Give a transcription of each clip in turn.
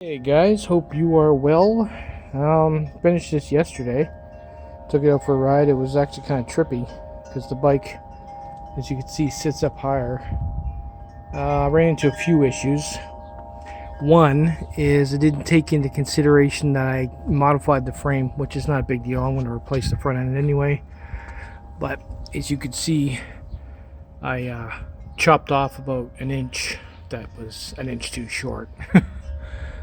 Hey guys, hope you are well. Finished this yesterday. Took it out for a ride. It was actually kind of trippy because the bike, as you can see, sits up higher. I ran into a few issues. One is it didn't take into consideration that I modified the frame, which is not a big deal. I'm going to replace the front end anyway. But as you can see, I chopped off about an inch that was an inch too short.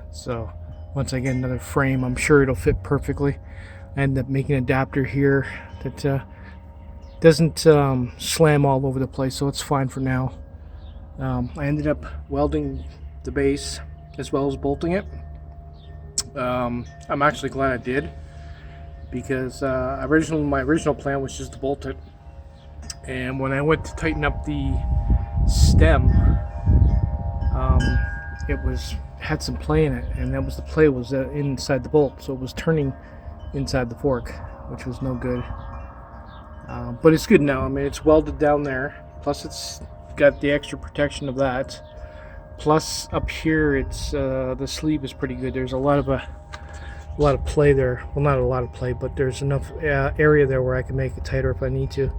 So once I get another frame, I'm sure it'll fit perfectly. I ended up making an adapter here that doesn't slam all over the place, so it's fine for now. I ended up welding the base as well as bolting it. I'm actually glad I did, because my original plan was just to bolt it, and when I went to tighten up the stem, it had some play in it, and the play was inside the bolt, so it was turning inside the fork, which was no good. But it's good now. I mean, it's welded down there, plus it's got the extra protection of that, plus up here it's the sleeve is pretty good. There's a lot of play there. Well, not a lot of play, but there's enough area there where I can make it tighter if I need to,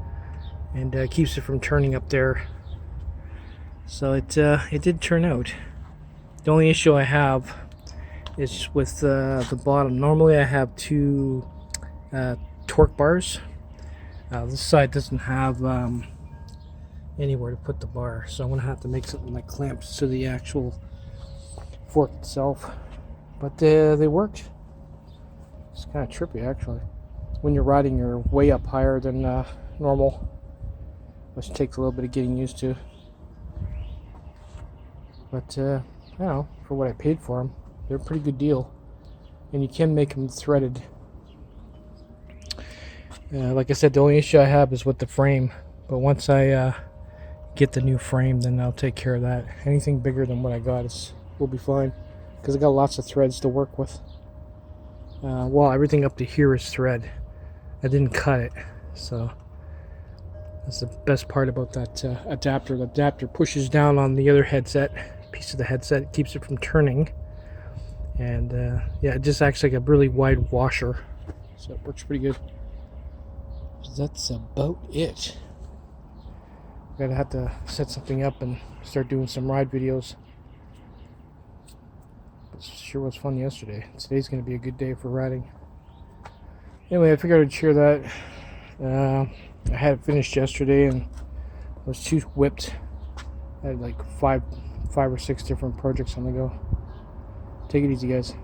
and keeps it from turning up there. So it did turn out. The only issue I have is with the bottom. Normally I have two torque bars. This side doesn't have anywhere to put the bar, so I'm going to have to make something that clamps to the actual fork itself. But they worked. It's kind of trippy, actually. When you're riding, you're way up higher than normal, which takes a little bit of getting used to. But you know, for what I paid for them, they're a pretty good deal, and you can make them threaded. Like I said, the only issue I have is with the frame, but once I get the new frame, then I'll take care of that. Anything bigger than what I got will be fine, because I got lots of threads to work with. Well, everything up to here is thread. I didn't cut it, so that's the best part about that adapter. The adapter pushes down on the other piece of the headset, keeps it from turning, and yeah, it just acts like a really wide washer, so it works pretty good. So that's about it. Gotta have to set something up and start doing some ride videos. It sure was fun yesterday. Today's gonna be a good day for riding. Anyway, I figured I'd share that. I had it finished yesterday and I was too whipped. I had like five or six different projects on the go. Take it easy, guys.